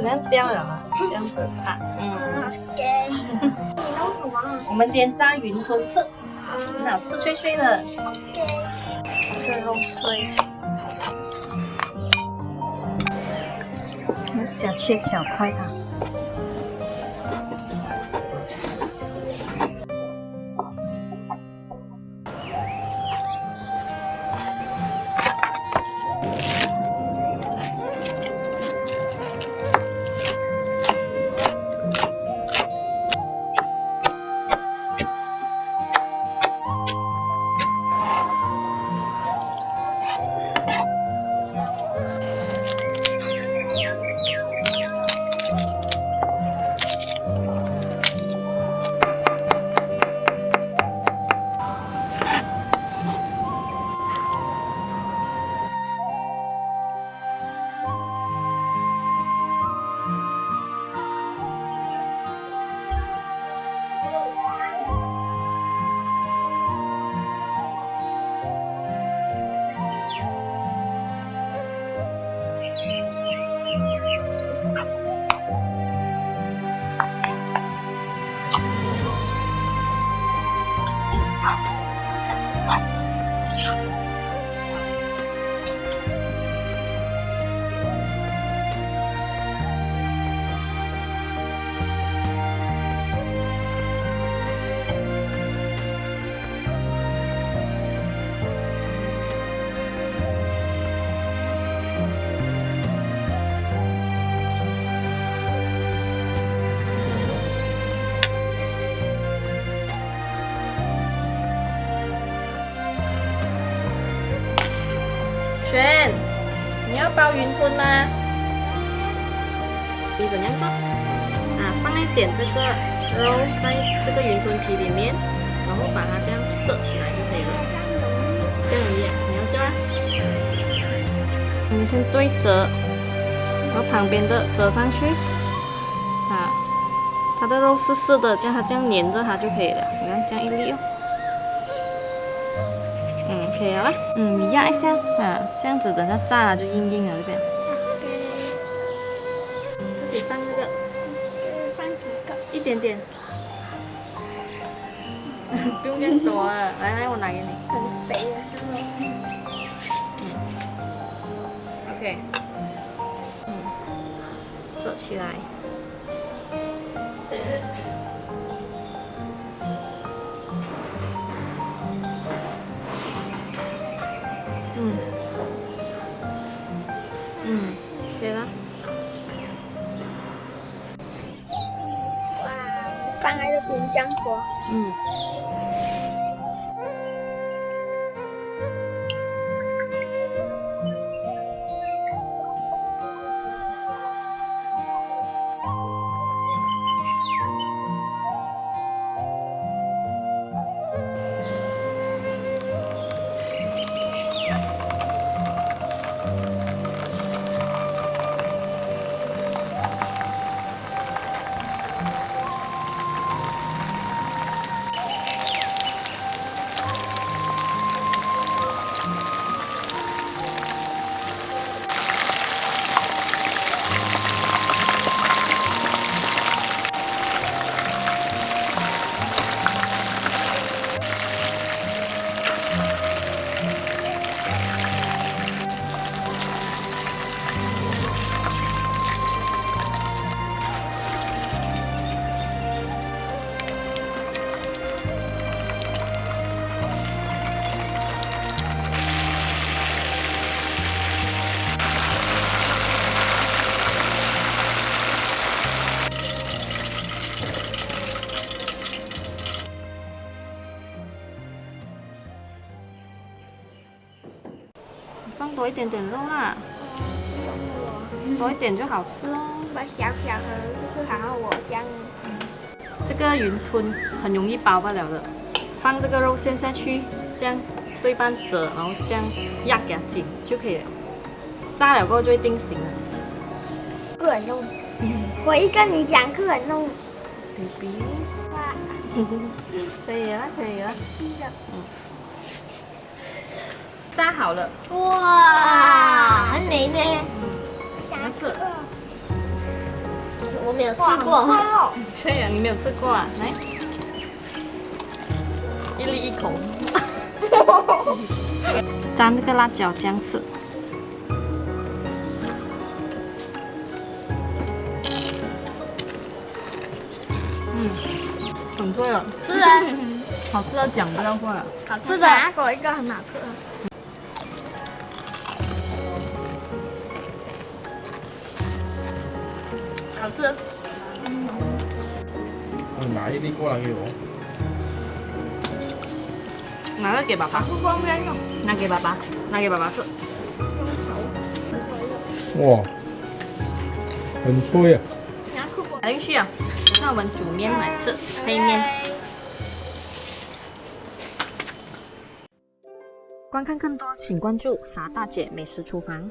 样掉了嘛，这样子擦。给你弄什么？我们今天炸云吞翅，很好吃，脆脆的。这个肉碎，我小切小块它。轩，你要包云吞吗？你怎样做？放一点这个肉在这个云吞皮里面，然后把它这样折起来就可以了。这样容易啊？你要这样？你先对折，然后旁边的折上去。它的肉湿湿的，这样它这样粘着它就可以了。你看这样一粒哦。可以了吧？你压一下这样子等下炸了就硬硬了这边。自己放这个，放几个？一点点，不用这样多了。来，我拿给你。很肥的时候。OK。折起来。对了。哇，放在这边这样做。放多一点点肉啦，多一点就好吃哦。把小小的，就是好像我这样。这个云吞很容易包不了的，放这个肉馅下去，这样对半折，然后这样压给它紧就可以了。炸了过后就会定型了。个人弄，我一跟你讲个人弄。baby， 哇，可以了，可以了。炸好了。哇，很美呢。下次。我没有吃哇过。哦，这样你没有吃过啊？来，一粒一口，沾这个辣椒酱吃。很脆啊，是啊，好吃的讲不要坏啊。好吃的。拿过一个很好吃。好吃。拿一粒过来给我。拿个给爸爸，不方便用。拿给爸爸，拿给爸爸吃。哇，很脆啊！打进去啊！等下我们煮面来吃黑面。观看更多，请关注傻大姐美食厨房。